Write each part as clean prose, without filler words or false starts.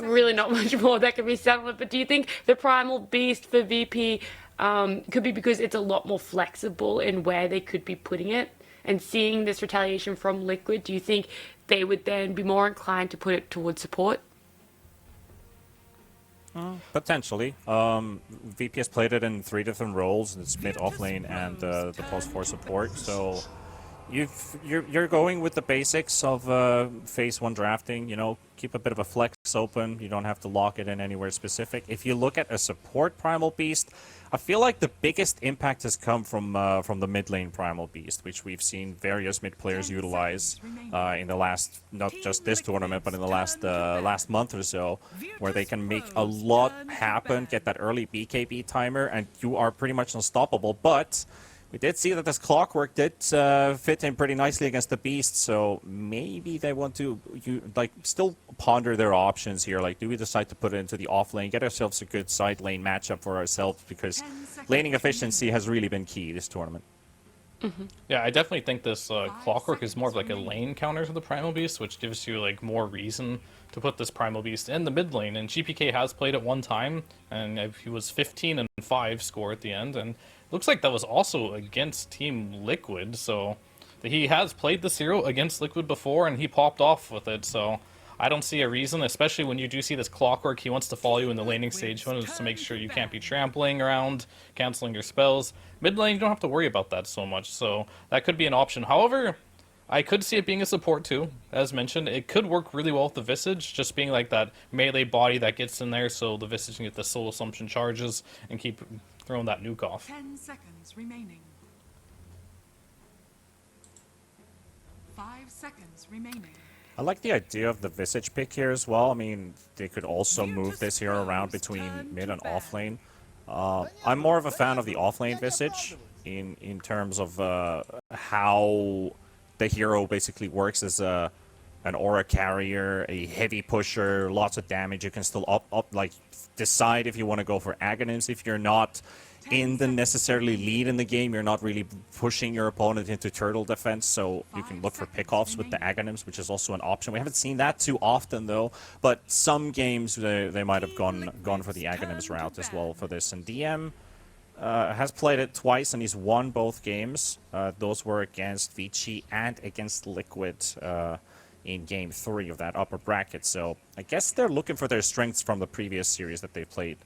really not much more that can be said on it. But do you think the Primal Beast for VP could be because it's a lot more flexible in where they could be putting it? And seeing this retaliation from Liquid, do you think they would then be more inclined to put it towards support? Potentially. VP has played it in 3 different roles. It's mid, off lane, and the +4 support. So you're going with the basics of phase 1 drafting. You know, keep a bit of a flex open. You don't have to lock it in anywhere specific. If you look at a support Primal Beast, I feel like the biggest impact has come from the mid lane Primal Beast, which we've seen various mid players utilize in the last, not just this tournament, but in the last month or so, where they can make a lot happen, get that early BKB timer, and you are pretty much unstoppable. But we did see that this Clockwork did fit in pretty nicely against the Beast, so maybe they want to still ponder their options here. Like, do we decide to put it into the off lane, get ourselves a good side lane matchup for ourselves, because laning efficiency has really been key this tournament. Yeah, I definitely think this Clockwork is more of like a lane counter to the Primal Beast, which gives you like more reason to put this Primal Beast in the mid lane. And GPK has played it one time, and he was 15-5 score at the end, and looks like that was also against Team Liquid, so he has played this hero against Liquid before, and he popped off with it, so I don't see a reason, especially when you do see this Clockwork. He wants to follow you in the laning stage, he wants to make sure you can't be trampling around, canceling your spells. Mid lane, you don't have to worry about that so much, so that could be an option. However, I could see it being a support too, as mentioned. It could work really well with the Visage, just being like that melee body that gets in there, so the Visage can get the soul assumption charges and keep throwing that nuke off. 10 seconds remaining. 5 seconds remaining. I like the idea of the Visage pick here as well. I mean, they could also move this hero around between mid and off lane. I'm more of a fan of the off lane Visage in terms of how the hero basically works as an aura carrier, a heavy pusher, lots of damage. You can still decide if you want to go for Aghanims. If you're not in the necessarily lead in the game, you're not really pushing your opponent into turtle defense, so you can look for pickoffs with the Aghanims, which is also an option. We haven't seen that too often though, but some games they might have gone for the Aghanims route as well for this. And DM has played it twice, and he's won both games. Those were against Vici and against Liquid in game 3 of that upper bracket. So I guess they're looking for their strengths from the previous series that they played.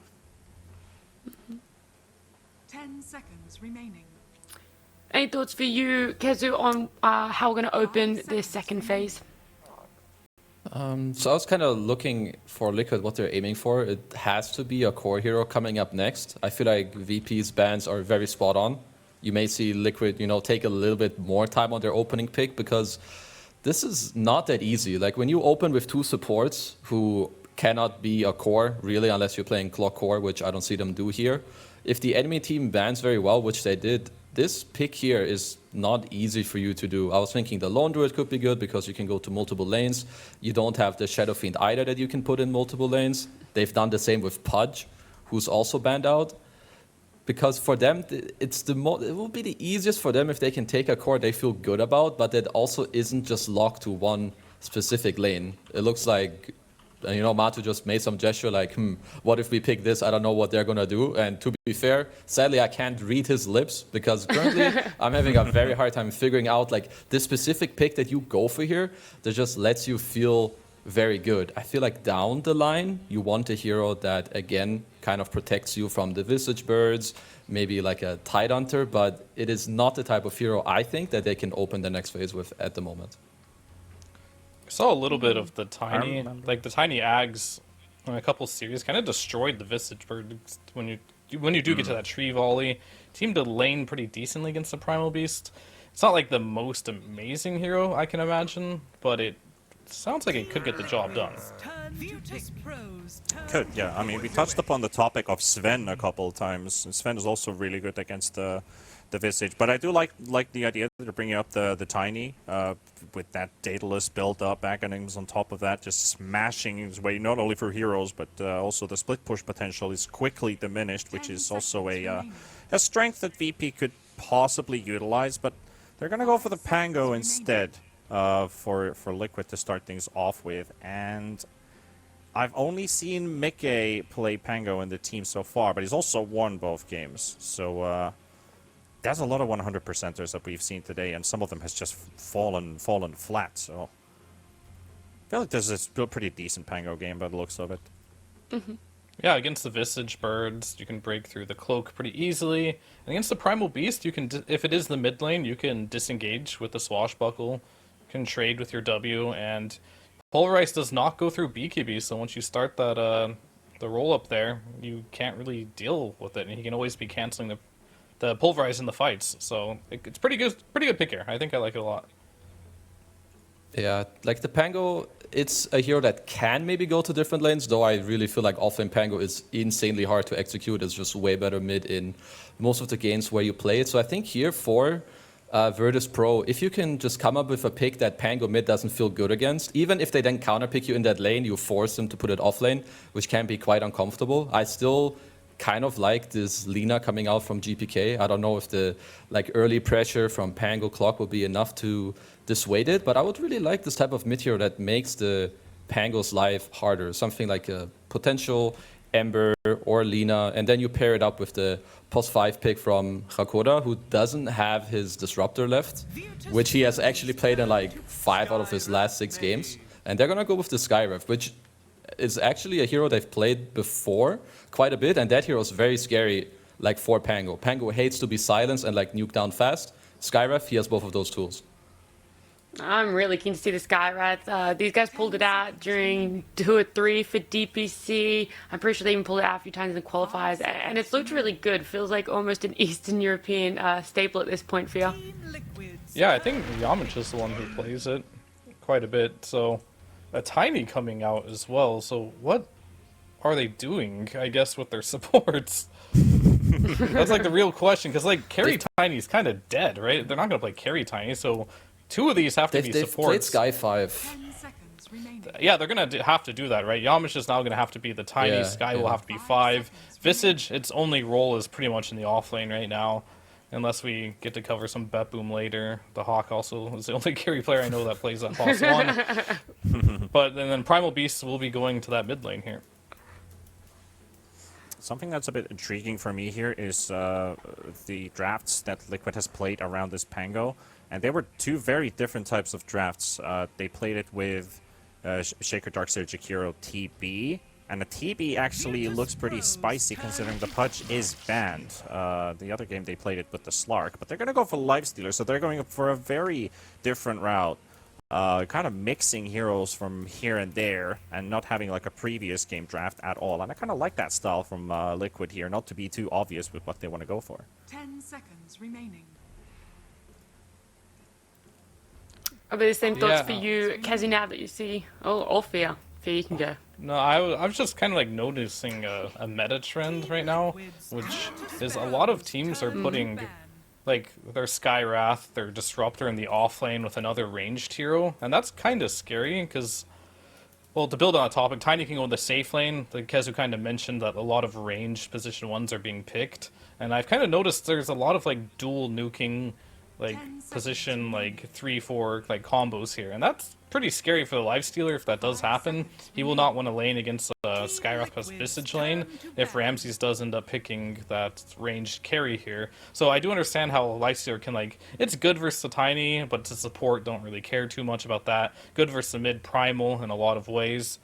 10 seconds remaining. Any thoughts for you, Kezu, on how we're going to open this second phase? So I was kind of looking for Liquid, what they're aiming for. It has to be a core hero coming up next. I feel like VP's bans are very spot on. You may see Liquid, take a little bit more time on their opening pick, because this is not that easy. Like, when you open with 2 supports who cannot be a core, really, unless you're playing Clock Core, which I don't see them do here. If the enemy team bans very well, which they did, this pick here is not easy for you to do. I was thinking the Lone Druid could be good because you can go to multiple lanes. You don't have the Shadow Fiend either that you can put in multiple lanes. They've done the same with Pudge, who's also banned out. Because for them, it will be the easiest for them if they can take a core they feel good about, but that also isn't just locked to one specific lane. It looks like, Matu just made some gesture like, what if we pick this? I don't know what they're going to do. And to be fair, sadly, I can't read his lips, because currently I'm having a very hard time figuring out, like, this specific pick that you go for here that just lets you feel very good. I feel like down the line, you want a hero that, again, kind of protects you from the Visage Birds, maybe like a Tidehunter, but it is not the type of hero I think that they can open the next phase with at the moment. I saw a little bit of the tiny Ags in a couple series, kind of destroyed the Visage Bird when you do get to that tree volley. Seemed to lane pretty decently against the Primal Beast. It's not like the most amazing hero I can imagine, but it sounds like it could get the job done. Could, yeah. I mean, we touched upon the topic of Sven a couple of times. Sven is also really good against the Visage, but I do like the idea that they're bringing up the Tiny with that Daedalus build up, Aghanims on top of that, just smashing his way not only for heroes, but also the split push potential is quickly diminished, which is also a strength that VP could possibly utilize, but they're going to go for the Pango instead for Liquid to start things off with. And I've only seen Mickey play Pango in the team so far, but he's also won both games. So there's a lot of 100%ers that we've seen today, and some of them has just fallen flat. So I feel like this is still a pretty decent Pango game by the looks of it. Yeah, against the Visage Birds, you can break through the cloak pretty easily. And against the Primal Beast, you can, if it is the mid lane, you can disengage with the Swashbuckle, you can trade with your W, and Polaris does not go through BKB, so once you start that the roll up there, you can't really deal with it, and he can always be canceling the Pulverize in the fights. So it's pretty good pick here. I think I like it a lot. Yeah, like the Pango, it's a hero that can maybe go to different lanes, though I really feel like offlane Pango is insanely hard to execute. It's just way better mid in most of the games where you play it. So I think here for Virtus.pro, if you can just come up with a pick that Pango mid doesn't feel good against, even if they then counterpick you in that lane, you force them to put it offlane, which can be quite uncomfortable. I still kind of like this Lina coming out from GPK. I don't know if the early pressure from Pango Clock will be enough to dissuade it, but I would really like this type of mid hero that makes the Pango's life harder. Something like a potential Ember or Lina, and then you pair it up with the +5 pick from Hakoda, who doesn't have his Disruptor left, which he has actually played in 5 out of his last 6 games. And they're gonna go with the Skyref, which is actually a hero they've played before quite a bit, and that hero is very scary for Pango. Pango hates to be silenced and nuke down fast. Skyref, he has both of those tools. I'm really keen to see the Sky Rats. These guys pulled it out during 2 or 3 for DPC. I'm pretty sure they even pulled it out a few times in the qualifiers, and it's looked really good. Feels like almost an Eastern European staple at this point for you. Yeah, I think Yamich is the one who plays it quite a bit, so a Tiny coming out as well. So what are they doing, I guess, with their supports? That's the real question, because carry Tiny's kind of dead, right? They're not going to play carry Tiny, so 2 of these have to be They've supports. played Sky 5. 10 seconds remaining. Yeah, they're going to have to do that, right? Yamish is now going to have to be the Tiny, Yeah, Sky yeah. will have to be 5. Visage, its only role is pretty much in the offlane right now, unless we get to cover some Bet Boom later. The Hawk also is the only carry player I know that plays that +1. But then Primal Beasts will be going to that mid lane here. Something that's a bit intriguing for me here is the drafts that Liquid has played around this Pango. And they were 2 very different types of drafts. They played it with Shaker Darkseer Jakiro TB. And the TB actually looks pretty spicy considering the Pudge is banned. The other game they played it with the Slark. But they're going to go for Lifestealer, so they're going for a very different route. Kind of mixing heroes from here and there and not having a previous game draft at all. And I kind of like that style from Liquid here, not to be too obvious with what they want to go for. 10 seconds remaining. Are there the same thoughts Yeah. for you, Kazi, now that you see? Oh, or Fear. Fear, you can go. No, I was just kind of noticing a meta trend right now, which is a lot of teams are putting their Skywrath, their Disruptor in the offlane with another ranged hero, and that's kind of scary because, well, to build on a topic, Tiny can go in the safe lane. Kezu kind of mentioned that a lot of ranged position 1s are being picked, and I've kind of noticed there's a lot of dual nuking position 3-4 combos here, and that's pretty scary for the Lifestealer if that does happen. He will not want to lane against Skywrath plus Visage lane if Ramses does end up picking that ranged carry here. So I do understand how Lifestealer can it's good versus the Tiny, but to support don't really care too much about that. Good versus the mid Primal in a lot of ways.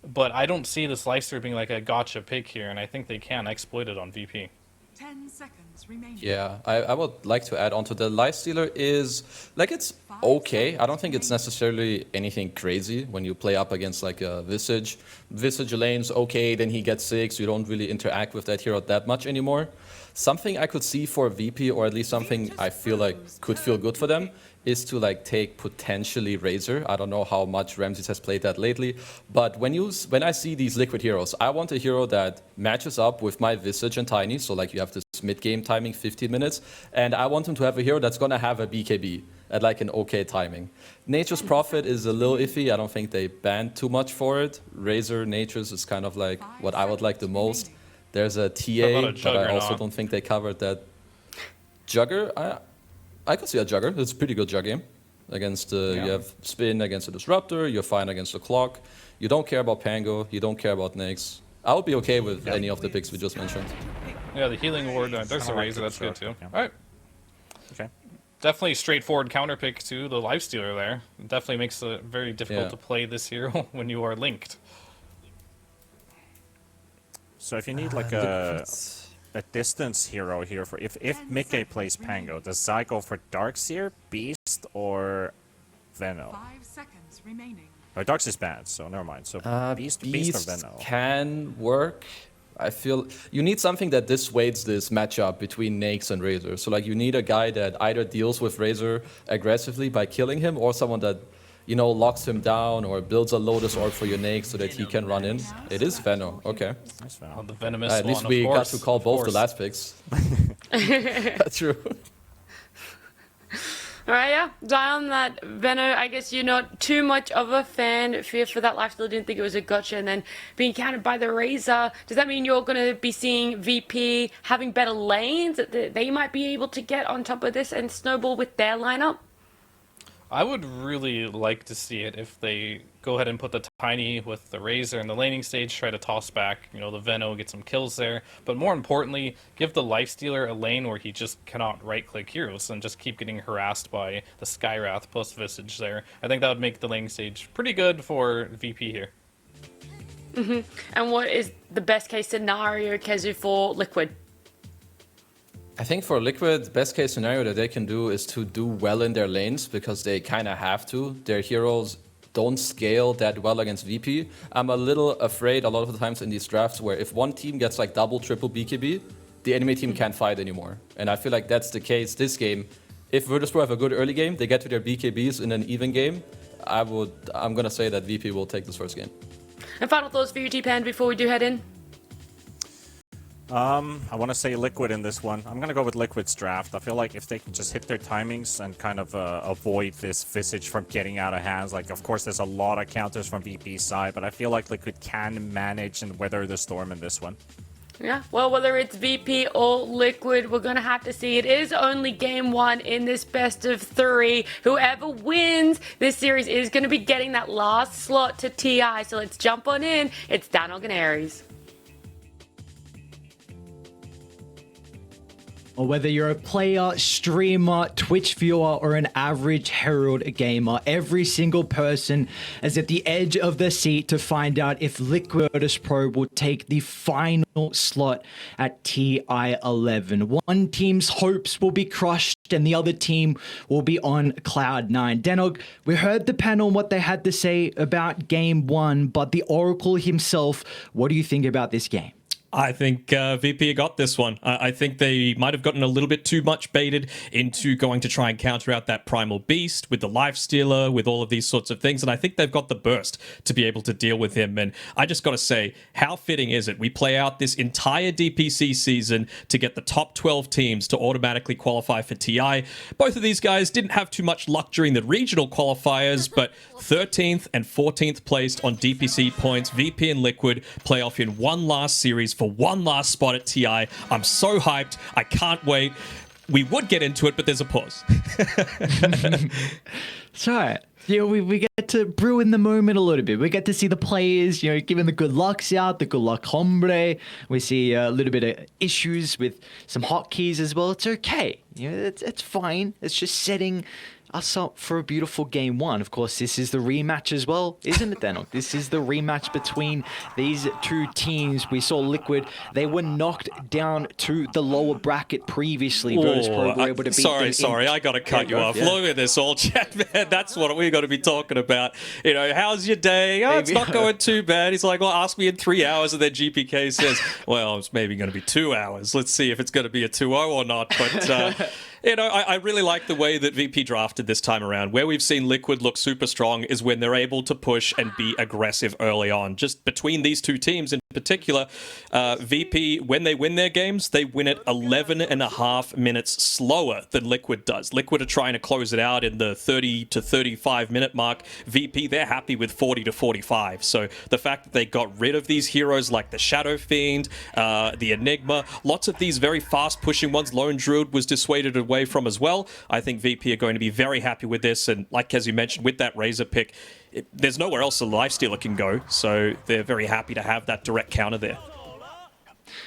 But I don't see this Lifestealer being a gotcha pick here, and I think they can exploit it on VP. 10 seconds remaining. Yeah, I would like to add on to the Lifestealer is, it's okay. I don't think it's necessarily anything crazy when you play up against a Visage. Visage lane's okay, then he gets 6. You don't really interact with that hero that much anymore. Something I could see for VP, or at least something I feel could feel good for them, is to take potentially Razor. I don't know how much Ramses has played that lately, but when I see these Liquid heroes, I want a hero that matches up with my Visage and Tiny, so you have this mid-game timing, 15 minutes, and I want him to have a hero that's gonna have a BKB at an okay timing. Nature's Prophet is a little iffy. I don't think they banned too much for it. Razor, Nature's is kind of what I would like the most. There's a TA, but I also don't think they covered that. Jugger, I could see a Jugger. It's a pretty good Jug game. Against, you have Spin against the Disruptor, you're fine against the Clock. You don't care about Pango, you don't care about Nyx. I would be okay with any of the picks we just mentioned. Yeah, the healing ward, there's a Razor, that's good too. Okay. Alright. Okay. Definitely straightforward counter pick to the Lifestealer there. It definitely makes it very difficult to play this hero when you are linked. So if you need like a distance hero here for if Mickey plays Pango, does Zai go for Darkseer, Beast, or Veno? 5 seconds remaining. Oh, Darkseer is bad, so never mind. So Beast or Veno? Can work. I feel you need something that dissuades this matchup between Nyx and Razor. So like you need a guy that either deals with Razor aggressively by killing him, or someone that, you know, locks him down or builds a Lotus Orb for your Nyx so that he can run in. It is Veno. Okay. Nice Oh, Veno. the venomous At least one, we of course, got to call of both the course. last picks. That's true. All right, yeah. Die on that, Veno. I guess you're not too much of a fan. Fear for that lifesteal, didn't think it was a gotcha, and then being countered by the Razor. Does that mean you're going to be seeing VP having better lanes that they might be able to get on top of this and snowball with their lineup? I would really like to see it if they go ahead and put the Tiny with the Razor in the laning stage, try to toss back, you know, the Veno, get some kills there. But more importantly, give the Lifestealer a lane where he just cannot right-click heroes and just keep getting harassed by the Skywrath plus Visage there. I think that would make the laning stage pretty good for VP here. And what is the best case scenario, Kezu, for Liquid? I think for Liquid, best case scenario that they can do is to do well in their lanes because they kind of have to. Their heroes don't scale that well against VP. I'm a little afraid a lot of the times in these drafts where if one team gets like double, triple BKB, the enemy team can't fight anymore. And I feel like that's the case this game. If Virtus.pro have a good early game, they get to their BKBs in an even game, I'm gonna say that VP will take this first game. And final thoughts for you, T-Pan, before we do head in? I want to say Liquid in this one. I'm going to go with Liquid's draft. I feel like if they can just hit their timings and kind of avoid this Visage from getting out of hands, like, of course, there's a lot of counters from VP's side, but I feel like Liquid can manage and weather the storm in this one. Yeah, well, whether it's VP or Liquid, we're going to have to see. It is only game one in this best of three. Whoever wins this series is going to be getting that last slot to TI. So let's jump on in. It's Danog and Aries. Or whether you're a player, streamer, Twitch viewer, or an average Herald gamer, every single person is at the edge of their seat to find out if Virtus.pro will take the final slot at TI11. One team's hopes will be crushed and the other team will be on cloud 9. Danog, we heard the panel what they had to say about game one, but the Oracle himself, what do you think about this game? I think VP got this one. I think they might have gotten a little bit too much baited into going to try and counter out that Primal Beast with the Lifestealer, with all of these sorts of things. And I think they've got the burst to be able to deal with him. And I just got to say, how fitting is it? We play out this entire DPC season to get the top 12 teams to automatically qualify for TI. Both of these guys didn't have too much luck during the regional qualifiers, but 13th and 14th placed on DPC points. VP and Liquid play off in one last series for one last spot at TI. I'm so hyped. I can't wait. We would get into it, but there's a pause. It's all right. You know, we get to brew in the moment a little bit. We get to see the players, you know, giving the good lucks out, the good luck hombre. We see a little bit of issues with some hotkeys as well. It's okay. You know, it's fine. It's just setting us up for a beautiful game one. Of course, this is the rematch as well, isn't it, Danog? This is the rematch between these two teams. We saw Liquid. They were knocked down to the lower bracket previously. Virtus.pro were able to beat them. Sorry, I got to cut you off. Yeah. Look at this all chat, man. That's what we're going to be talking about. You know, how's your day? Oh, it's not going too bad. He's like, well, ask me in 3 hours. And then GPK says, well, it's maybe going to be 2 hours. Let's see if it's going to be a 2-0 or not. But, you know, I really like the way that VP drafted this time around. Where we've seen Liquid look super strong is when they're able to push and be aggressive early on. Just between these two teams in particular, VP, when they win their games, they win it 11.5 minutes slower than Liquid does. Liquid are trying to close it out in the 30 to 35 minute mark. VP, they're happy with 40 to 45. So the fact that they got rid of these heroes like the Shadow Fiend, the Enigma, lots of these very fast pushing ones, Lone Druid was dissuaded away from as well. I think VP are going to be very happy with this. And like as you mentioned, with that Razor pick, there's nowhere else a Lifestealer can go, so they're very happy to have that direct counter there.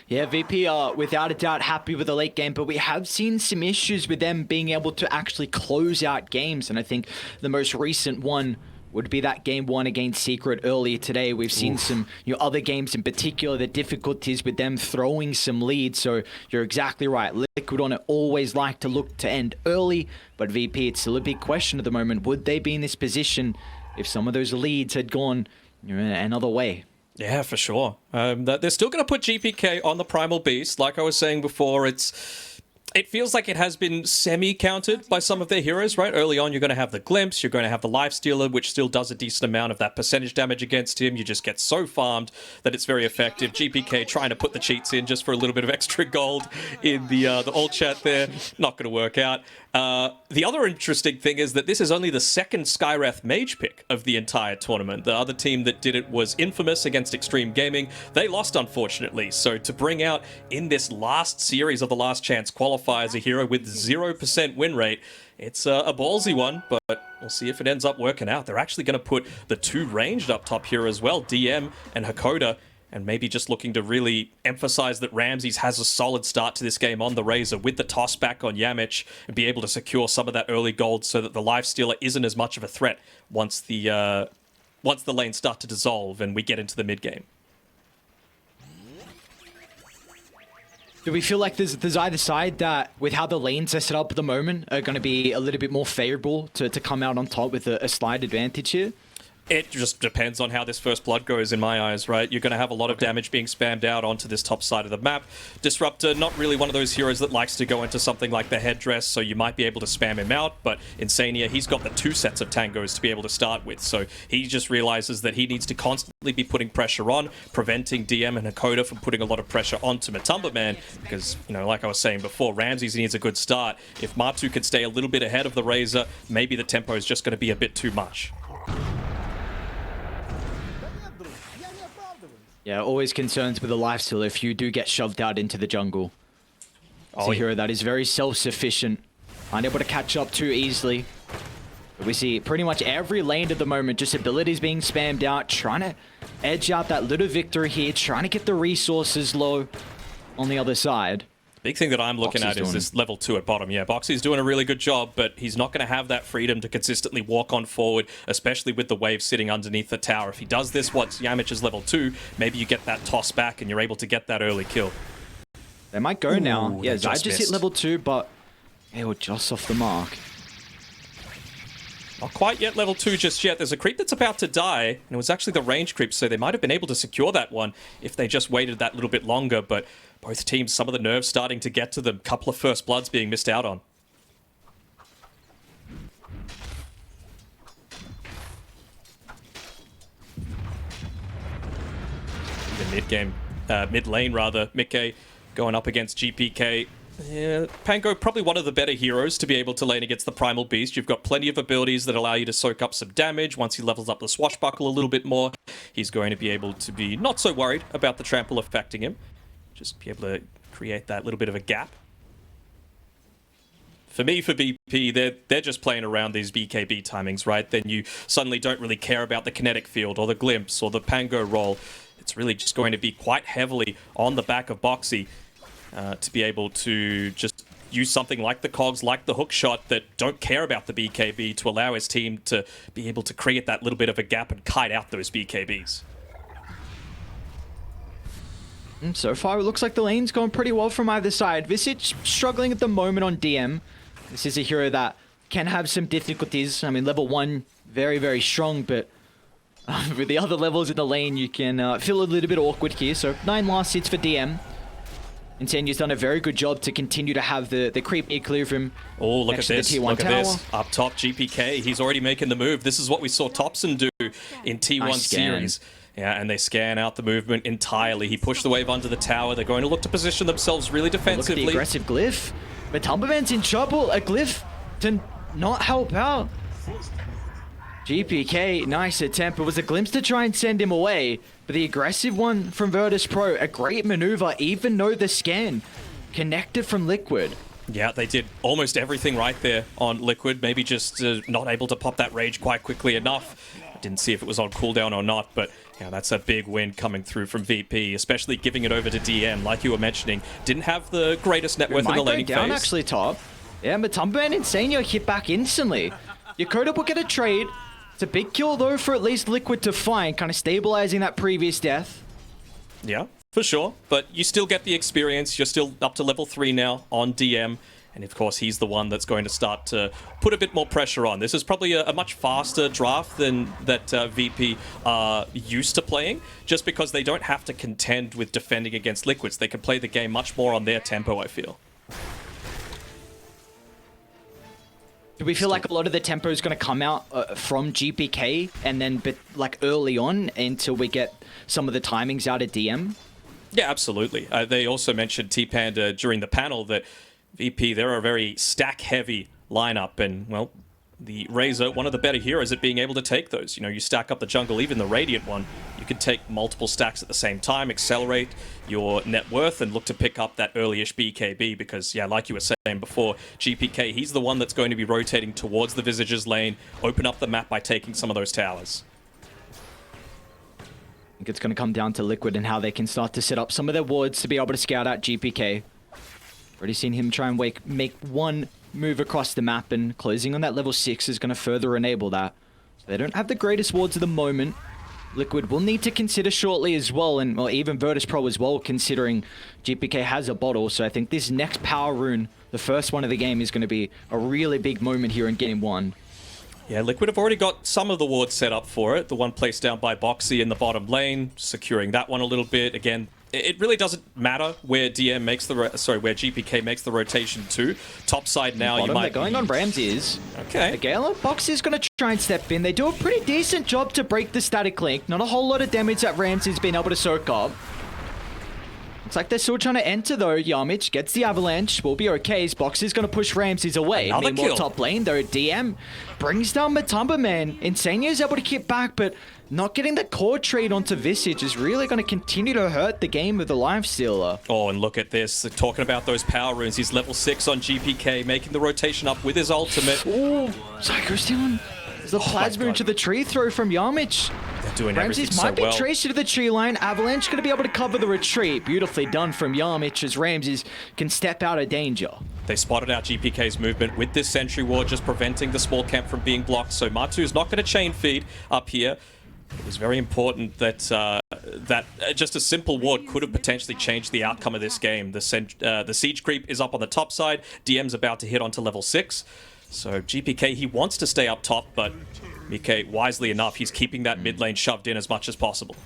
Yeah, VP are without a doubt happy with the late game, but we have seen some issues with them being able to actually close out games, and I think the most recent one would be that game 1 against Secret earlier today. We've seen some other games in particular, the difficulties with them throwing some leads, so you're exactly right. Liquid on it always like to look to end early, but VP, it's still a big question at the moment. Would they be in this position if some of those leads had gone another way? Yeah, for sure. They're still going to put GPK on the Primal Beast. Like I was saying before, it feels like it has been semi-countered by some of their heroes, right? Early on, you're going to have the Glimpse, you're going to have the Lifestealer, which still does a decent amount of that percentage damage against him. You just get so farmed that it's very effective. GPK trying to put the cheats in just for a little bit of extra gold in the alt chat there. Not going to work out. The other interesting thing is that this is only the second Skywrath Mage pick of the entire tournament. The other team that did it was Infamous against Xtreme Gaming. They lost, unfortunately. So to bring out in this last series of the Last Chance Qualifiers a hero with 0% win rate, it's a ballsy one, but we'll see if it ends up working out. They're actually going to put the 2 ranged up top here as well, DM and Hakoda, and maybe just looking to really emphasize that Ramses has a solid start to this game on the Razor with the toss back on Yamich and be able to secure some of that early gold so that the Lifestealer isn't as much of a threat once the lanes start to dissolve and we get into the mid game. Do we feel like there's either side that, with how the lanes are set up at the moment, are going to be a little bit more favorable to come out on top with a slight advantage here? It just depends on how this first blood goes in my eyes, right? You're going to have a lot of damage being spammed out onto this top side of the map. Disruptor, not really one of those heroes that likes to go into something like the headdress, so you might be able to spam him out, but Insania, he's got the 2 sets of tangos to be able to start with, so he just realizes that he needs to constantly be putting pressure on, preventing DM and Hakoda from putting a lot of pressure onto Matumba Man, because, like I was saying before, Ramses needs a good start. If Matu could stay a little bit ahead of the Razor, maybe the tempo is just going to be a bit too much. Yeah, always concerns with the Lifestealer if you do get shoved out into the jungle. It's a hero that is very self-sufficient, unable to catch up too easily. But we see pretty much every lane at the moment, just abilities being spammed out, trying to edge out that little victory here, trying to get the resources low on the other side. Big thing that I'm looking at is this level 2 at bottom. Yeah, Boxy's doing a really good job, but he's not going to have that freedom to consistently walk on forward, especially with the wave sitting underneath the tower. If he does this once Yamich is level 2, maybe you get that toss back and you're able to get that early kill. They might go now. Yeah, Zai just missed. hit level 2, but they were just off the mark. Not quite yet level 2 just yet. There's a creep that's about to die, and it was actually the range creep, so they might have been able to secure that one if they just waited that little bit longer, but both teams, some of the nerves starting to get to them. Couple of first bloods being missed out on. Mid lane rather, Mikke going up against GPK. Yeah, Pango, probably one of the better heroes to be able to lane against the Primal Beast. You've got plenty of abilities that allow you to soak up some damage. Once he levels up the Swashbuckle a little bit more, he's going to be able to be not so worried about the trample affecting him. Just be able to create that little bit of a gap. For me, for BP, they're just playing around these BKB timings, right? Then you suddenly don't really care about the kinetic field or the glimpse or the Pango roll. It's really just going to be quite heavily on the back of Boxy to be able to just use something like the cogs, like the hook shot, that don't care about the BKB to allow his team to be able to create that little bit of a gap and kite out those BKBs. So far, it looks like the lane's going pretty well from either side. Vici struggling at the moment on DM. This is a hero that can have some difficulties. I mean, level 1, very, very strong, but with the other levels in the lane, you can feel a little bit awkward here. So 9 last hits for DM. Insania's done a very good job to continue to have the creep near clear of him. Oh, look at this. Look tower. at this. Up top, GPK. He's already making the move. This is what we saw Topson do in T1 nice series. Yeah, and they scan out the movement entirely. He pushed the wave under the tower. They're going to look to position themselves really defensively. Look at the aggressive glyph. But Tumberman's in trouble. A glyph to not help out. GPK, nice attempt. It was a glimpse to try and send him away. But the aggressive one from Virtus.pro, a great maneuver, even though the scan connected from Liquid. Yeah, they did almost everything right there on Liquid. Maybe just not able to pop that rage quite quickly enough. Didn't see if it was on cooldown or not, but yeah, that's a big win coming through from VP, especially giving it over to DM. Like you were mentioning, didn't have the greatest net worth in the laning phase. Down actually top. Yeah, Matumba and Insania hit back instantly. Yakoda will get a trade. It's a big kill though for at least Liquid to find, kind of stabilizing that previous death. Yeah, for sure. But you still get the experience. You're still up to level 3 now on DM. And of course, he's the one that's going to start to put a bit more pressure on. This is probably a much faster draft than that VP are used to playing, just because they don't have to contend with defending against Liquids. They can play the game much more on their tempo, I feel. Do we feel like a lot of the tempo is going to come out from GPK and then like early on until we get some of the timings out of DM? Yeah, absolutely. They also mentioned T-Panda during the panel that VP, they're a very stack-heavy lineup, and, well, the Razor, one of the better heroes at being able to take those. You know, you stack up the jungle, even the Radiant one, you can take multiple stacks at the same time, accelerate your net worth, and look to pick up that early-ish BKB, because, yeah, like you were saying before, GPK, he's the one that's going to be rotating towards the Visage's lane, open up the map by taking some of those towers. I think it's going to come down to Liquid and how they can start to set up some of their wards to be able to scout out GPK. Already seen him try and make one move across the map, and closing on that level 6 is going to further enable that. So they don't have the greatest wards at the moment. Liquid will need to consider shortly as well, and well, even Virtus.pro as well, considering GPK has a bottle. So I think this next power rune, the first one of the game, is going to be a really big moment here in game 1. Yeah, Liquid have already got some of the wards set up for it. The one placed down by Boxy in the bottom lane, securing that one a little bit. Again, it really doesn't matter where DM makes the where GPK makes the rotation to. Top side now, you might. They're going on Ramses. Okay. Gala Box is going to try and step in. They do a pretty decent job to break the static link. Not a whole lot of damage that Ramses been able to soak up. Looks like they're still trying to enter though. Yamich gets the avalanche. Will be okay. His Box is going to push Ramses away. Another Meanwhile, kill. top lane though, DM brings down Matumba, man. Insania is able to keep back, but not getting the core trade onto Visage is really going to continue to hurt the game with the lifestealer. Oh, and look at this. They're talking about those power runes. He's level 6 on GPK, making the rotation up with his ultimate. Ooh, Psycho's down. There's the plasma into the tree throw from Yamich. They're doing Ramses everything might so well. be traced to the tree line. Avalanche going to be able to cover the retreat. Beautifully done from Yamich as Ramses can step out of danger. They spotted out GPK's movement with this sentry ward, just preventing the small camp from being blocked. So Matu's not going to chain feed up here. It was very important that just a simple ward could have potentially changed the outcome of this game. The siege creep is up on the top side. DM's about to hit onto level 6. So GPK, he wants to stay up top, but Mike, wisely enough, he's keeping that mid lane shoved in as much as possible.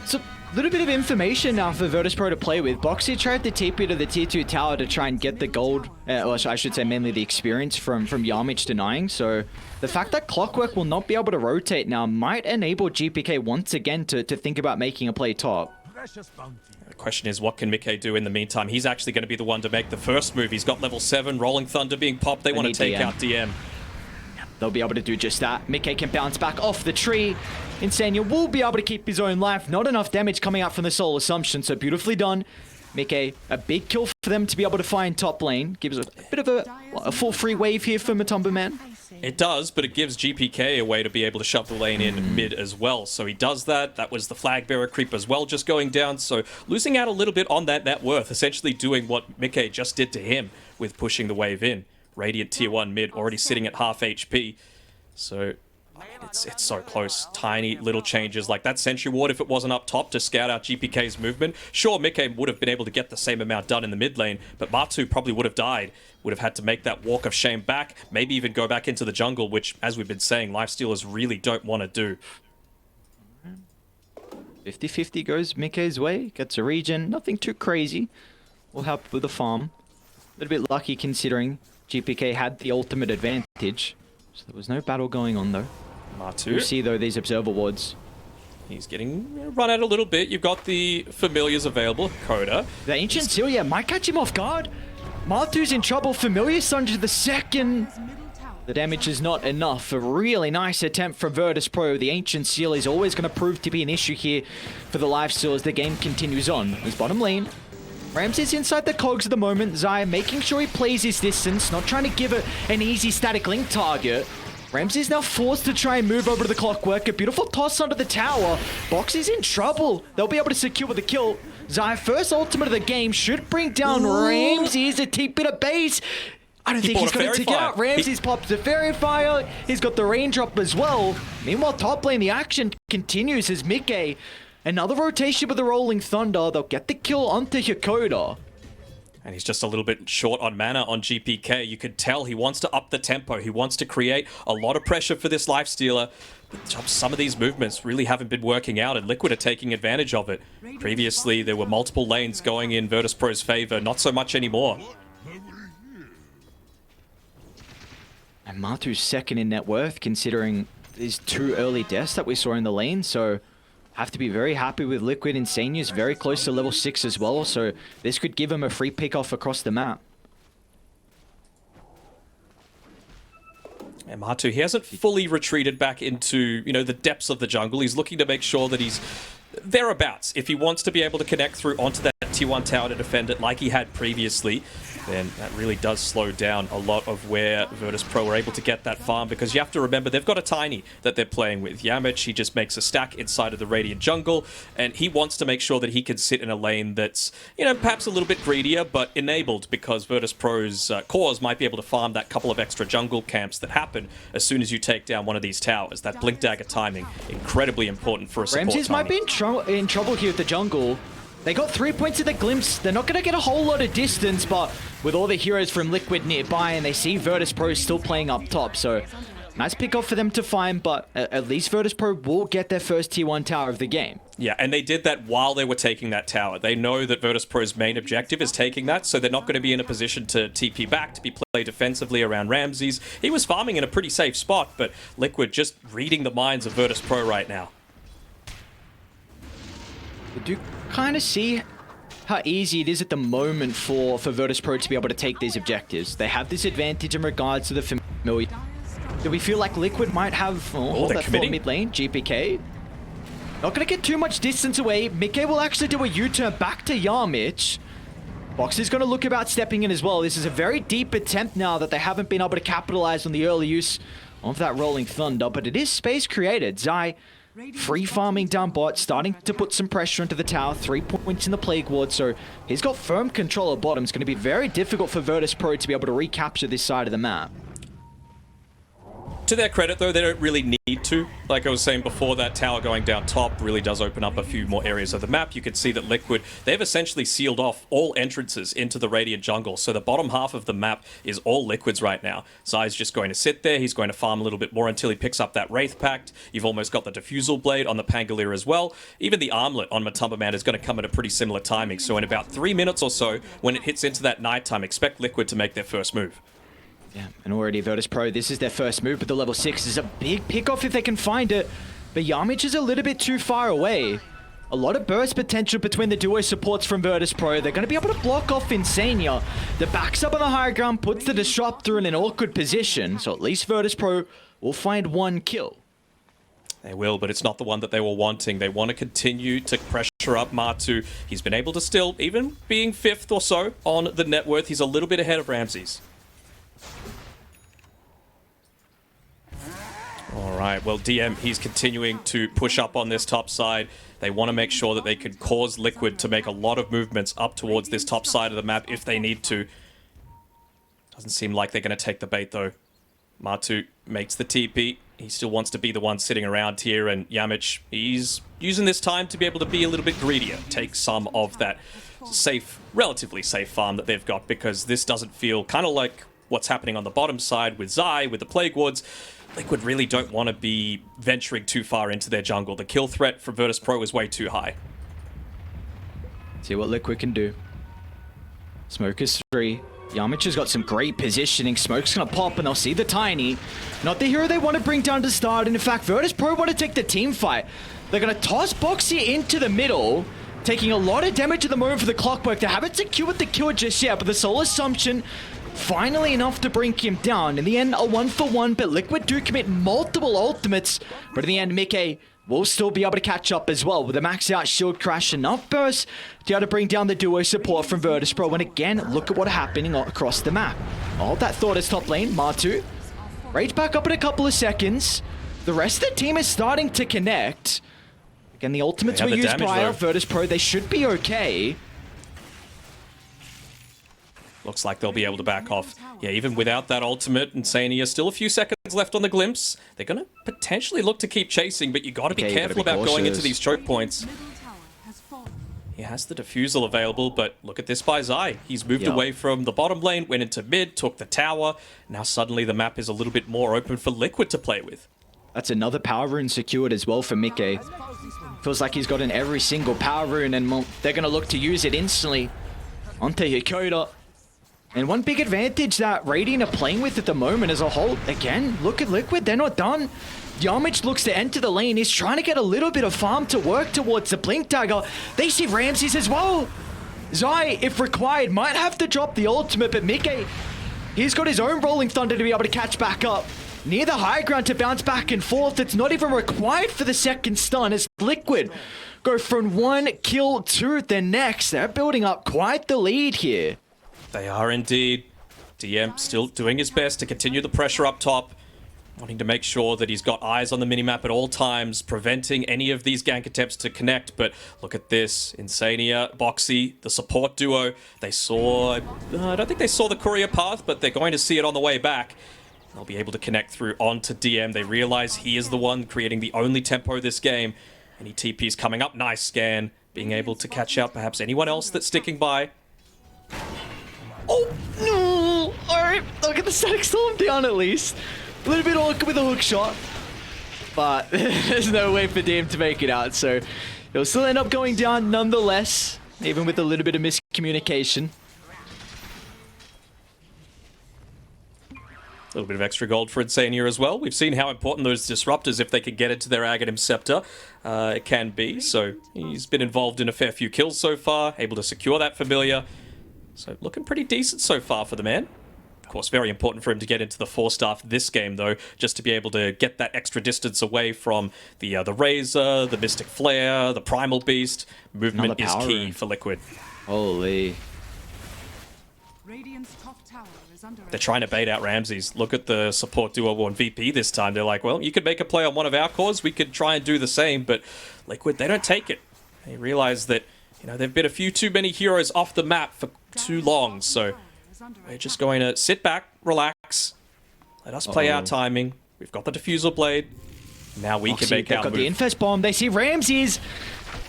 So, a little bit of information now for Virtus.pro to play with. Boxy tried to TP to the tier 2 tower to try and get the gold, or I should say mainly the experience from Yamich denying. So the fact that Clockwork will not be able to rotate now might enable GPK once again to think about making a play top. The question is, what can Mike do in the meantime? He's actually going to be the one to make the first move. He's got level 7, Rolling Thunder being popped. They want to take out DM. They'll be able to do just that. Mickey can bounce back off the tree. Insania will be able to keep his own life. Not enough damage coming out from the Soul Assumption, so beautifully done. Mickey, a big kill for them to be able to find top lane. Gives a bit of a full free wave here for Matumba Man. It does, but it gives GPK a way to be able to shove the lane in mid as well. So he does that. That was the flag bearer creep as well, just going down. So losing out a little bit on that net worth, essentially doing what Mickey just did to him with pushing the wave in. Radiant tier 1 mid, already sitting at half HP. So, I mean, it's so close. Tiny little changes like that sentry ward, if it wasn't up top to scout out GPK's movement. Sure, Mickey would have been able to get the same amount done in the mid lane, but Matu probably would have died. Would have had to make that walk of shame back, maybe even go back into the jungle, which, as we've been saying, lifestealers really don't want to do. 50-50 goes Mickey's way. Gets a regen. Nothing too crazy. Will help with the farm. A little bit lucky considering GPK had the ultimate advantage. So there was no battle going on though. Matu. You see though these observer wards. He's getting run out a little bit. You've got the familiars available. Coda. The Ancient Seal, yeah, might catch him off guard. Matu's in trouble. Familiar Sunja the second. The damage is not enough. A really nice attempt from Virtus.pro. The Ancient Seal is always going to prove to be an issue here for the lifesteal as the game continues on. His bottom lane. Ramses inside the cogs at the moment. Zaya making sure he plays his distance, not trying to give it an easy static link target. Ramsey's now forced to try and move over to the Clockwork. A beautiful toss under the tower. Box is in trouble. They'll be able to secure the kill. Zai, first ultimate of the game, should bring down Ramsey. Is a TP to base. I don't think he's going to take it out. Ramsey's popped the Fairy Fire. He's got the raindrop as well. Meanwhile, top lane, the action continues as Mickey. Another rotation with the Rolling Thunder. They'll get the kill onto Hakoda. And he's just a little bit short on mana on GPK. You could tell he wants to up the tempo. He wants to create a lot of pressure for this Lifestealer. But some of these movements really haven't been working out, and Liquid are taking advantage of it. Previously, there were multiple lanes going in Virtus.pro's favor. Not so much anymore. And Matu's second in net worth, considering these 2 early deaths that we saw in the lane. So have to be very happy with Liquid. Insania's very close to level 6 as well. So this could give him a free pick off across the map. And Matu, he hasn't fully retreated back into, the depths of the jungle. He's looking to make sure that he's thereabouts. If he wants to be able to connect through onto that tier 1 tower to defend it like he had previously, then that really does slow down a lot of where Virtus.pro were able to get that farm, because you have to remember they've got a Tiny that they're playing with. Yamich, he just makes a stack inside of the Radiant jungle, and he wants to make sure that he can sit in a lane that's, perhaps a little bit greedier, but enabled, because Virtus.pro's cores might be able to farm that couple of extra jungle camps that happen as soon as you take down one of these towers. That Blink Dagger timing, incredibly important for a support Ramses Tiny. might be in trouble here with the jungle. They got 3 points of the glimpse. They're not going to get a whole lot of distance, but with all the heroes from Liquid nearby, and they see Virtus.pro still playing up top, so nice pick off for them to find, but at least Virtus.pro will get their first tier 1 tower of the game. Yeah, and they did that while they were taking that tower. They know that Virtus.pro's main objective is taking that, so they're not going to be in a position to TP back, to be played defensively around Ramses. He was farming in a pretty safe spot, but Liquid just reading the minds of Virtus.pro right now. We do kind of see how easy it is at the moment for Virtus.pro to be able to take these objectives. They have this advantage in regards to the familiar. Do we feel like Liquid might have that thought mid lane? GPK? Not going to get too much distance away. Mickey will actually do a U-turn back to Yamich. Box is going to look about stepping in as well. This is a very deep attempt now that they haven't been able to capitalize on the early use of that Rolling Thunder, but it is space created. Zai free farming down bot, starting to put some pressure into the tower. 3 points in the Plague Ward, so he's got firm control of bottom. It's going to be very difficult for Virtus.pro to be able to recapture this side of the map. To their credit, though, they don't really need to. Like I was saying before, that tower going down top really does open up a few more areas of the map. You can see that Liquid, they've essentially sealed off all entrances into the Radiant jungle. So the bottom half of the map is all Liquids right now. Zai's just going to sit there. He's going to farm a little bit more until he picks up that Wraith Pact. You've almost got the Diffusal Blade on the Pangolier as well. Even the Armlet on Matumba Man is going to come at a pretty similar timing. So in about 3 minutes or so, when it hits into that nighttime, expect Liquid to make their first move. Yeah, and already Virtus.pro, this is their first move, but the level 6 is a big pick-off if they can find it. But Yamich is a little bit too far away. A lot of burst potential between the duo supports from Virtus.pro. They're going to be able to block off Insania. The backs up on the higher ground, puts the Disruptor in an awkward position, so at least Virtus.pro will find 1 kill. They will, but it's not the one that they were wanting. They want to continue to pressure up Matu. He's been able to still, even being 5th or so on the net worth, he's a little bit ahead of Ramses. All right, well, DM, he's continuing to push up on this top side. They want to make sure that they can cause Liquid to make a lot of movements up towards this top side of the map if they need to. Doesn't seem like they're going to take the bait, though. Matu makes the TP. He still wants to be the one sitting around here, and Yamich, he's using this time to be able to be a little bit greedier, take some of that safe, relatively safe farm that they've got, because this doesn't feel kind of like what's happening on the bottom side with Zai, with the Plague Wards. Liquid really don't want to be venturing too far into their jungle. The kill threat for Virtus.pro is way too high. See what Liquid can do. Smoke is 3. Yamich has got some great positioning. Smoke's going to pop, and they'll see the Tiny. Not the hero they want to bring down to start. And in fact, Virtus.pro want to take the team fight. They're going to toss Boxy into the middle, taking a lot of damage at the moment for the Clockwork. They haven't secured the kill just yet, but the Soul Assumption finally enough to bring him down. In the end, a 1-for-1, but Liquid do commit multiple ultimates. But in the end, Mickey will still be able to catch up as well with a max out shield crash, enough burst to be able to bring down the duo support from Virtus.pro. And again, look at what's happening across the map. All that thought is top lane. Matu Rage back up in a couple of seconds. The rest of the team is starting to connect. Again, the ultimates were the used damage, prior. though. Virtus.pro, they should be okay. Looks like they'll be able to back off. Yeah, even without that ultimate, Insania, still a few seconds left on the glimpse. They're going to potentially look to keep chasing, but you got to be Okay, you gotta careful be about going into cautious. these choke points. Middle tower has fallen. He has the defusal available, but look at this by Zai. He's moved Yep. away from the bottom lane, went into mid, took the tower. Now suddenly the map is a little bit more open for Liquid to play with. That's another power rune secured as well for Mickey. Feels like he's gotten every single power rune, and they're going to look to use it instantly onto Hikoda. And one big advantage that Radiant are playing with at the moment as a whole, again, look at Liquid, they're not done. Yamich looks to enter the lane. He's trying to get a little bit of farm to work towards the Blink Dagger. They see Ramses as well. Zai, if required, might have to drop the ultimate, but Mickey, he's got his own Rolling Thunder to be able to catch back up. Near the high ground to bounce back and forth. It's not even required for the second stun as Liquid go from one kill to the next. They're building up quite the lead here. They are indeed. DM still doing his best to continue the pressure up top, wanting to make sure that he's got eyes on the minimap at all times, preventing any of these gank attempts to connect. But look at this. Insania, Boxy, the support duo. They saw... I don't think they saw the courier path, but they're going to see it on the way back. They'll be able to connect through onto DM. They realize he is the one creating the only tempo this game. Any TP's coming up. Nice scan. Being able to catch out perhaps anyone else that's sticking by. Oh, no! Alright, look at the static storm down at least. A little bit awkward with a hook shot. But there's no way for DM to make it out, so it'll still end up going down nonetheless, even with a little bit of miscommunication. A little bit of extra gold for Insania as well. We've seen how important those disruptors, if they can get into their Aghanim Scepter, it can be. So he's been involved in a fair few kills so far, able to secure that familiar. So looking pretty decent so far for the man. Of course, very important for him to get into the 4-star this game, though, just to be able to get that extra distance away from the Razor, the Mystic Flare, the Primal Beast. Movement is Another key power rune. for Liquid. Holy. Radiant's top tower is under They're trying to bait out Ramses. Look at the support duo on VP this time. They're like, well, you could make a play on one of our cores. We could try and do the same, but Liquid, they don't take it. They realize that, you know, they've been a few too many heroes off the map for too long, so we're just going to sit back, relax, let us play our timing. We've got the diffusal blade. Now we can make They've our got move. the Infest Bomb. They see Ramses.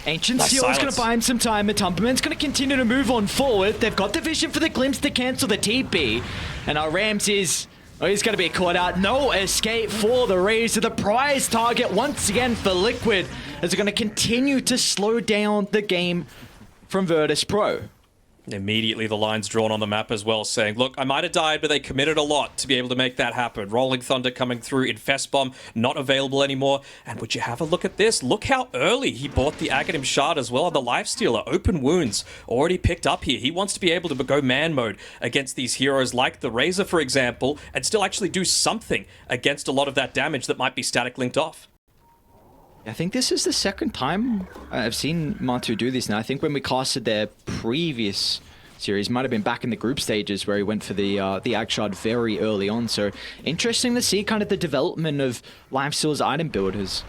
Ancient Nice Seal is going silence. to buy him some time. The Tumperman's going to continue to move on forward. They've got the vision for the glimpse to cancel the TP. And now Ramses, oh, he's going to be caught out. No escape for the Razor. The prize target once again for Liquid as they're going to continue to slow down the game from Virtus.pro. Immediately the line's drawn on the map as well, saying, look, I might have died, but they committed a lot to be able to make that happen. Rolling Thunder coming through, Infest Bomb not available anymore. And would you have a look at this? Look how early he bought the Aghanim Shard as well on the Lifestealer. Open wounds already picked up here. He wants to be able to go man mode against these heroes like the Razor, for example, and still actually do something against a lot of that damage that might be static linked off. I think this is the second time I've seen Matu do this now. I think when we casted their previous series, might have been back in the group stages where he went for the Ag Shard very early on. So interesting to see kind of the development of Lifesteal's item builders.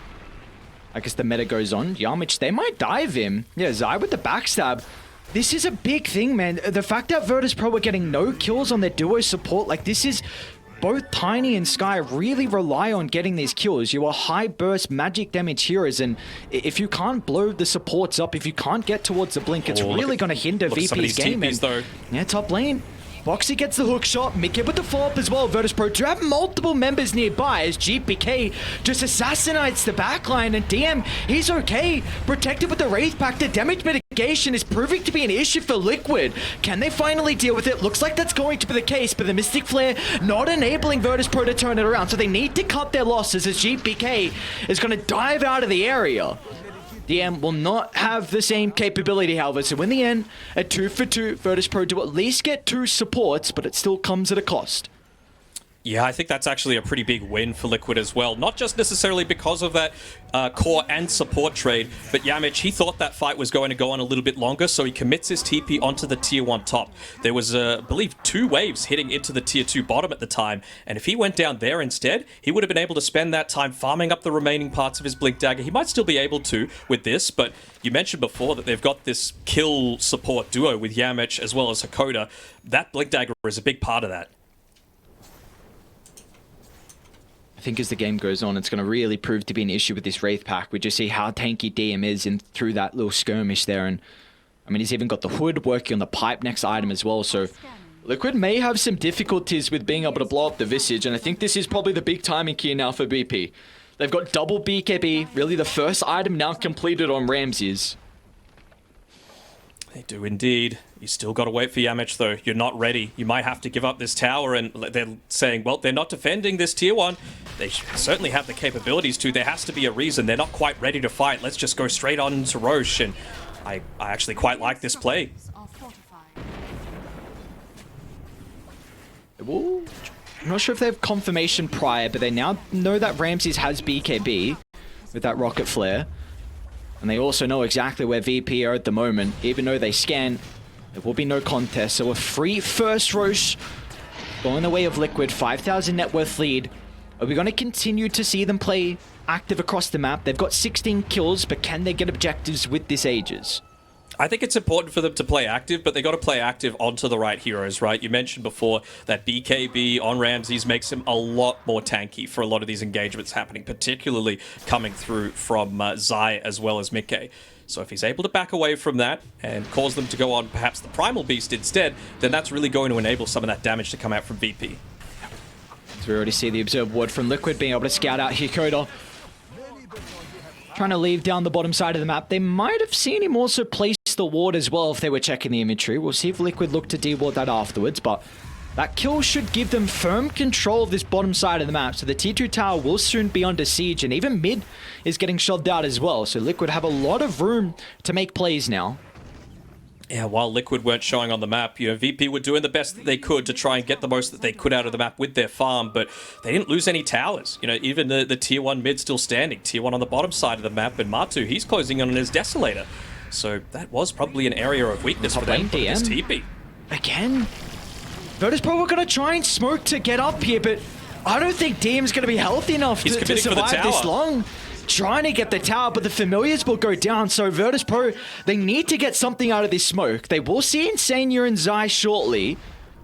I guess the meta goes on. Yamich, they might dive him. Yeah, Zai with the backstab. This is a big thing, man. The fact that Virtus.pro were getting no kills on their duo support, like this is... Both Tiny and Sky really rely on getting these kills. You are high burst magic damage heroes, and if you can't blow the supports up, if you can't get towards the blink, it's really going to hinder look at some of VP's these game. TPs, though. Yeah, top lane. Boxy gets the hook shot, Mickey with the follow-up as well. Virtus.pro do have multiple members nearby as GPK just assassinates the backline, and DM, he's okay. Protected with the Wraith Pack, the damage mitigation is proving to be an issue for Liquid. Can they finally deal with it? Looks like that's going to be the case, but the Mystic Flare not enabling Virtus.pro to turn it around, so they need to cut their losses as GPK is going to dive out of the area. DM will not have the same capability, however, so in the end, a 2-for-2, Virtus.pro do at least get 2 supports, but it still comes at a cost. Yeah, I think that's actually a pretty big win for Liquid as well. Not just necessarily because of that core and support trade, but Yamich, he thought that fight was going to go on a little bit longer, so he commits his TP onto the tier 1 top. There was, I believe, 2 waves hitting into the tier 2 bottom at the time, and if he went down there instead, he would have been able to spend that time farming up the remaining parts of his Blink Dagger. He might still be able to with this, but you mentioned before that they've got this kill support duo with Yamich as well as Hakoda. That Blink Dagger is a big part of that. I think as the game goes on, it's going to really prove to be an issue with this Wraith pack. We just see how tanky DM is through that little skirmish there. And I mean, he's even got the hood working on the pipe next item as well. So Liquid may have some difficulties with being able to blow up the Visage. And I think this is probably the big timing key now for BP. They've got double BKB, really the first item now completed on Ramses. They do indeed. You still got to wait for Yamich, though. You're not ready. You might have to give up this tower, and they're saying, well, they're not defending this tier 1. They certainly have the capabilities to. There has to be a reason. They're not quite ready to fight. Let's just go straight on to Roche, and I actually quite like this play. Ooh. I'm not sure if they have confirmation prior, but they now know that Ramses has BKB with that rocket flare. And they also know exactly where VP are at the moment. Even though they scan, there will be no contest. So a free first Roche going the way of Liquid. 5,000 net worth lead. Are we going to continue to see them play active across the map? They've got 16 kills, but can they get objectives with this Aegis? I think it's important for them to play active, but they got to play active onto the right heroes, right? You mentioned before that BKB on Ramses makes him a lot more tanky for a lot of these engagements happening, particularly coming through from Zai as well as Mickey. So if he's able to back away from that and cause them to go on perhaps the Primal Beast instead, then that's really going to enable some of that damage to come out from VP. So we already see the Observe Ward from Liquid being able to scout out Hakoda. Trying to leave down the bottom side of the map. They might have seen him also place the ward as well if they were checking the inventory. We'll see if Liquid look to deward that afterwards, but that kill should give them firm control of this bottom side of the map. So the T2 tower will soon be under siege, and even mid is getting shoved out as well. So Liquid have a lot of room to make plays now. Yeah, while Liquid weren't showing on the map, VP were doing the best that they could to try and get the most that they could out of the map with their farm, but they didn't lose any towers. Even the tier 1 mid still standing. Tier 1 on the bottom side of the map, and Matu, he's closing on his Desolator. So that was probably an area of weakness for them, but this TP. Again, Virtus.pro were going to try and smoke to get up here, but I don't think DM's going to be healthy enough to survive this long. Trying to get the tower, but the familiars will go down. So Virtus.pro, they need to get something out of this smoke. They will see Insania and Zai shortly.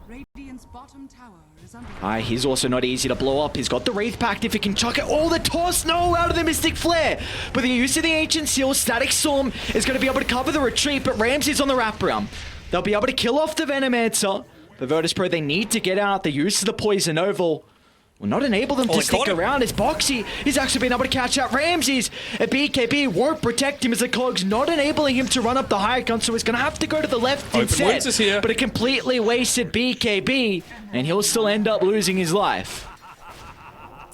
Radiant's bottom tower is under He's also not easy to blow up. He's got the Wraith Pact if he can chuck it. Oh, the toss, no, out of the Mystic Flare. But the use of the Ancient Seal, Static Storm is going to be able to cover the retreat, but Ramses on the wraparound. They'll be able to kill off the Venomancer. But Virtus.pro, they need to get out. The use of the Poison Oval will not enable them to stick around, as Boxy is actually been able to catch out Ramses. A BKB won't protect him as the Cog's not enabling him to run up the high gun, so he's going to have to go to the left instead. Is here. But a completely wasted BKB, and he'll still end up losing his life.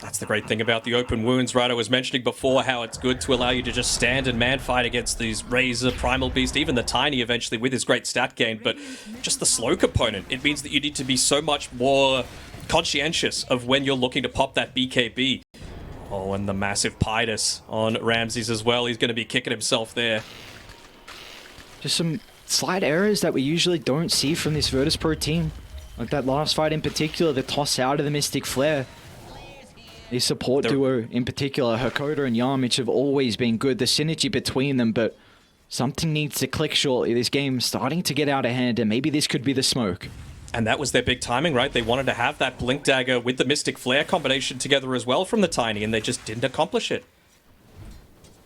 That's the great thing about the open wounds, right? I was mentioning before how it's good to allow you to just stand and man fight against these Razor, Primal Beast, even the Tiny eventually with his great stat gain, but just the slow component. It means that you need to be so much more conscientious of when you're looking to pop that BKB. Oh, and the massive Pidus on Ramses as well. He's going to be kicking himself there. Just some slight errors that we usually don't see from this Virtus.pro team. Like that last fight in particular, the toss out of the Mystic Flare. The support duo in particular, Hakoda and Yamich, have always been good. The synergy between them, but something needs to click shortly. This game's starting to get out of hand, and maybe this could be the smoke. And that was their big timing, right? They wanted to have that Blink Dagger with the Mystic Flare combination together as well from the Tiny, and they just didn't accomplish it.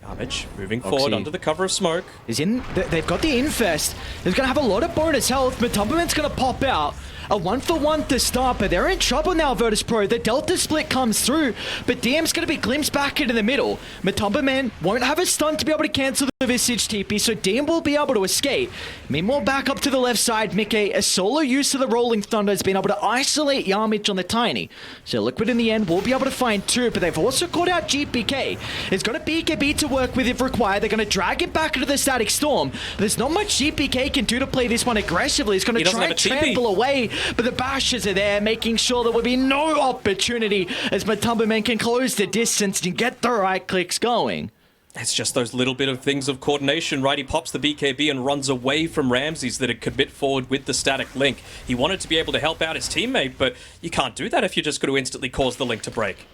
Yamich moving forward under the cover of smoke. They've got the Infest. They're going to have a lot of bonus health. Matumbaman's going to pop out. A 1-for-1 to start, but they're in trouble now, Virtus.pro. The Delta split comes through, but DM's going to be glimpsed back into the middle. Matumbaman won't have a stun to be able to cancel the Visage TP, so DM will be able to escape. Meanwhile, back up to the left side, Mickey, a solo use of the Rolling Thunder has been able to isolate Yamich on the Tiny. So Liquid in the end will be able to find two, but they've also caught out GPK. It's got a BKB to work with if required. They're going to drag it back into the Static Storm. There's not much GPK can do to play this one aggressively. It's going to try and trample away but the bashers are there, making sure there will be no opportunity as Matumbaman can close the distance and get the right clicks going. It's just those little bit of things of coordination, right? He pops the BKB and runs away from Ramses that had commit forward with the static link. He wanted to be able to help out his teammate, but you can't do that if you're just going to instantly cause the link to break.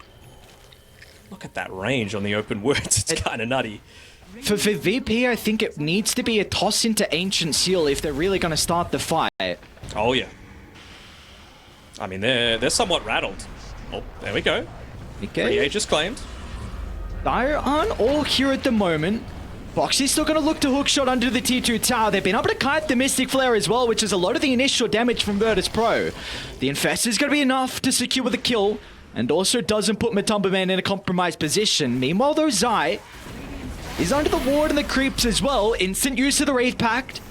Look at that range on the open words. It's kind of nutty. For VP, I think it needs to be a toss into Ancient Seal if they're really going to start the fight. Oh, yeah. I mean, they're somewhat rattled. Oh, there we go. Okay. 3 Aegis claimed. Dire aren't all here at the moment. Boxy's still going to look to hookshot under the tier 2 tower. They've been able to kite the Mystic Flare as well, which is a lot of the initial damage from Virtus.pro. The Infestor's going to be enough to secure the kill, and also doesn't put Matumbaman in a compromised position. Meanwhile, though, Zai is under the ward and the creeps as well. Instant use of the Wraith Pact.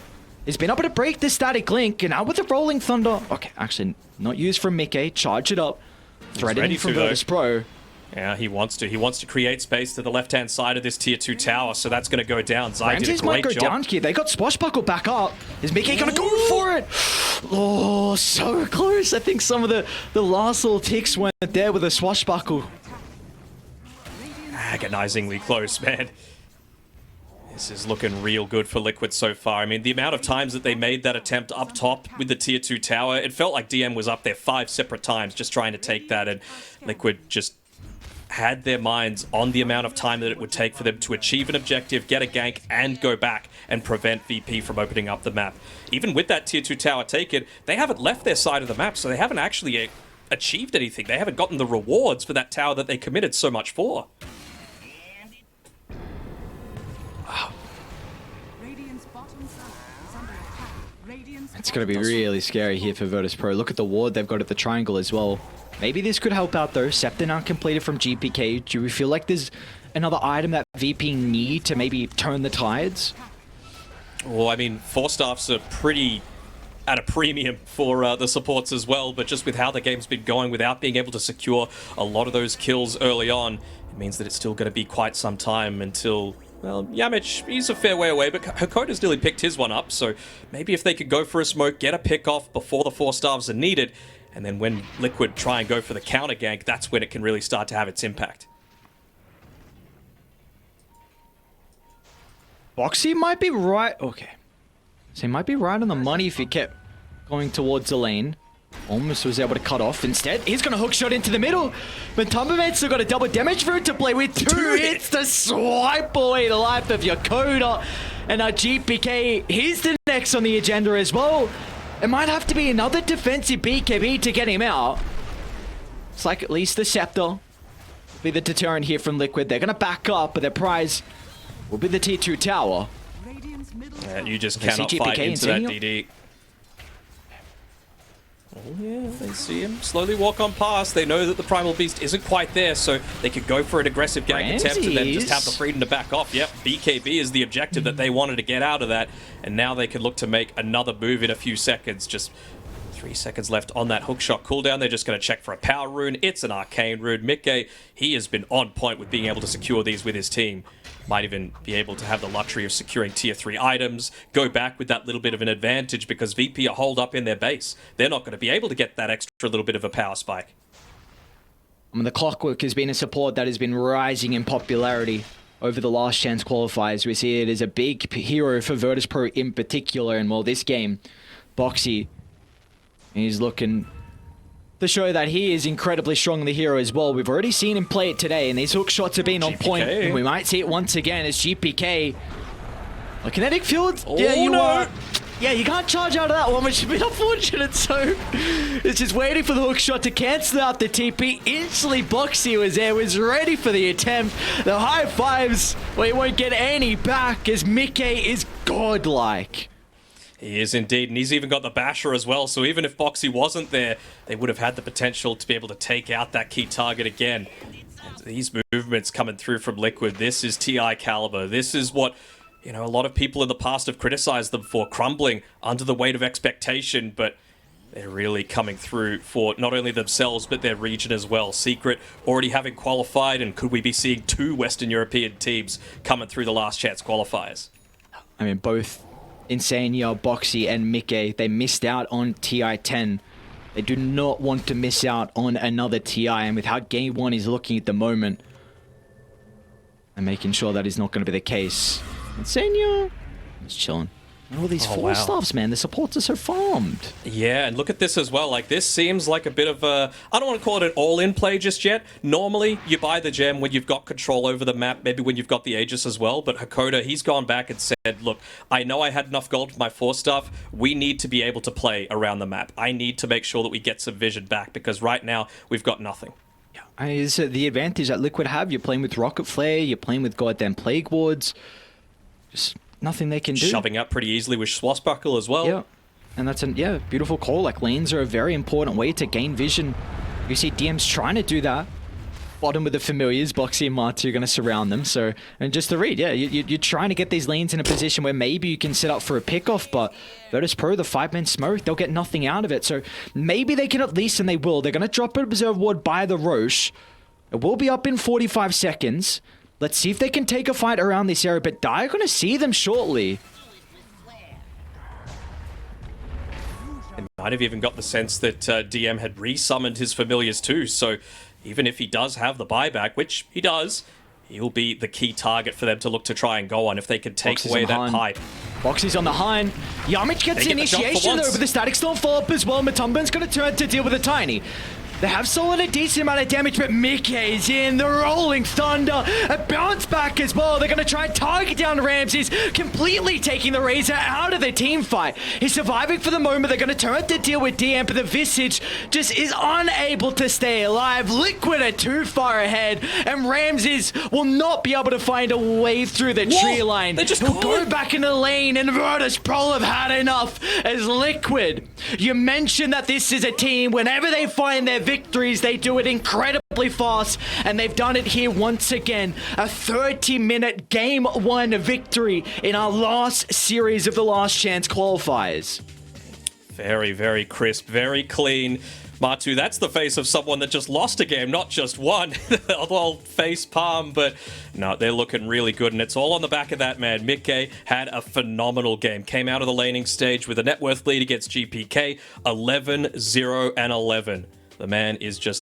He's been able to break the static link, and now with the Rolling Thunder. Okay, actually, not used from Mickey. Charge it up. Threatening from Virtus.pro. Yeah, he wants to. He wants to create space to the left-hand side of this tier 2 tower, so that's going to go down. Zai did a Ramses might great go job. down here. They got Swashbuckle back up. Is Mickey going to go for it? Oh, so close. I think some of the last little ticks weren't there with a Swashbuckle. Agonizingly close, man. This is looking real good for Liquid so far. I mean, the amount of times that they made that attempt up top with the tier 2 tower, it felt like DM was up there 5 separate times just trying to take that, and Liquid just had their minds on the amount of time that it would take for them to achieve an objective, get a gank, and go back and prevent VP from opening up the map. Even with that tier 2 tower taken, they haven't left their side of the map, so they haven't actually achieved anything. They haven't gotten the rewards for that tower that they committed so much for. It's going to be really scary here for Virtus.pro. Look at the ward they've got at the triangle as well. Maybe this could help out though. Scepter now completed from GPK. Do we feel like there's another item that VP need to maybe turn the tides? Well, I mean, 4-staffs are pretty at a premium for the supports as well, but just with how the game's been going, without being able to secure a lot of those kills early on, it means that it's still going to be quite some time until... Well, Yamich, he's a fair way away, but Hakoda's nearly picked his one up, so maybe if they could go for a smoke, get a pick off before the 4-staffs are needed, and then when Liquid try and go for the counter gank, that's when it can really start to have its impact. Boxy might be right. Okay. So he might be right on the money if he kept going towards the lane. Almost was able to cut off. Instead, he's going to hookshot into the middle. But Tumberman's still got a double damage route to play with. 2 hits to swipe away the life of Yakoda. And now GPK, he's the next on the agenda as well. It might have to be another defensive BKB to get him out. It's like at least the Scepter will be the deterrent here from Liquid. They're going to back up, but their prize will be the tier 2 tower. Yeah, you just cannot fight into that DD. Oh yeah, they see him slowly walk on past. They know that the Primal Beast isn't quite there, so they could go for an aggressive gank attempt and then just have the freedom to back off. Yep, BKB is the objective that they wanted to get out of that, and now they can look to make another move in a few seconds. Just 3 seconds left on that hookshot cooldown. They're just going to check for a power rune. It's an arcane rune. Mickey, he has been on point with being able to secure these with his team. Might even be able to have the luxury of securing tier 3 items, go back with that little bit of an advantage because VP are holed up in their base. They're not going to be able to get that extra little bit of a power spike. I mean, the Clockwork has been a support that has been rising in popularity over the last chance qualifiers. We see it as a big hero for Virtus.pro in particular, and well, this game, Boxy, he's looking to show that he is incredibly strong, the hero as well. We've already seen him play it today, and these hook shots have been on point, and we might see it once again as GPK. A kinetic field? Oh, yeah, no. are. Yeah, you can't charge out of that one, which is a bit unfortunate, so it's just waiting for the hook shot to cancel out the TP. Instantly, Boxy was there, was ready for the attempt. The high fives, well, he won't get any back as Mickey is godlike. He is indeed, and he's even got the basher as well, so even if Boxy wasn't there, they would have had the potential to be able to take out that key target again. And these movements coming through from Liquid, this is TI caliber. This is what, you know, a lot of people in the past have criticized them for, crumbling under the weight of expectation, but they're really coming through for not only themselves, but their region as well. Secret already having qualified, and could we be seeing 2 Western European teams coming through the last chance qualifiers? I mean, both Insania, Boxy, and Mickey, they missed out on TI-10 They do not want to miss out on another TI, and with how Game 1 is looking at the moment, and making sure that is not going to be the case. And Senya is chilling. And all these four staffs, man, the supports are so farmed. Yeah, and look at this as well. Like, this seems like a bit of a... I don't want to call it an all-in play just yet. Normally, you buy the gem when you've got control over the map, maybe when you've got the Aegis as well. But Hakoda, he's gone back and said, look, I know I had enough gold for my 4 stuff. We need to be able to play around the map. I need to make sure that we get some vision back, because right now, we've got nothing. Is the advantage that Liquid have. You're playing with Rocket Flare, you're playing with goddamn Plague Wards. Just nothing they can do. Shoving up pretty easily with Swashbuckle as well. Yeah, and that's a beautiful call. Like, lanes are a very important way to gain vision. You see DM's trying to do that. Bottom with the familiars, Boxy and Matu are going to surround them. So, and just to read, yeah, you're trying to get these lanes in a position where maybe you can set up for a pickoff, but Virtus.pro, the 5-man smoke, they'll get nothing out of it. So maybe they can at least, and they will. They're going to drop an Observe Ward by the Roche. It will be up in 45 seconds. Let's see if they can take a fight around this area, but Dire are going to see them shortly. And might have even got the sense that DM had resummoned his familiars too, so even if he does have the buyback, which he does, he'll be the key target for them to look to try and go on if they can take Boxy's away on that pipe. Boxy's on the hind. Yamich gets the They get the jump for initiation though, once. but the Static Storm fall up as well. Matumban's going to turn to deal with a Tiny. They have stolen a decent amount of damage, but Mickey's in the Rolling Thunder. A bounce back as well. They're going to try and target down Ramses, completely taking the Razor out of the team fight. He's surviving for the moment. They're going to turn to deal with DM, but the Visage just is unable to stay alive. Liquid are too far ahead, and Ramses will not be able to find a way through the tree line. They just He'll go caught back in the lane, and Virtus.pro have had enough as Liquid. You mentioned that this is a team, whenever they find their victories, they do it incredibly fast, and they've done it here once again. A 30-minute Game 1 victory in our last series of the Last Chance qualifiers. Very, very crisp, very clean. Matu, that's the face of someone that just lost a game, not just one. Well, face palm, but no, they're looking really good, and it's all on the back of that, man. Mickey had a phenomenal game. Came out of the laning stage with a net worth lead against GPK, 11-0 and 11. The man is just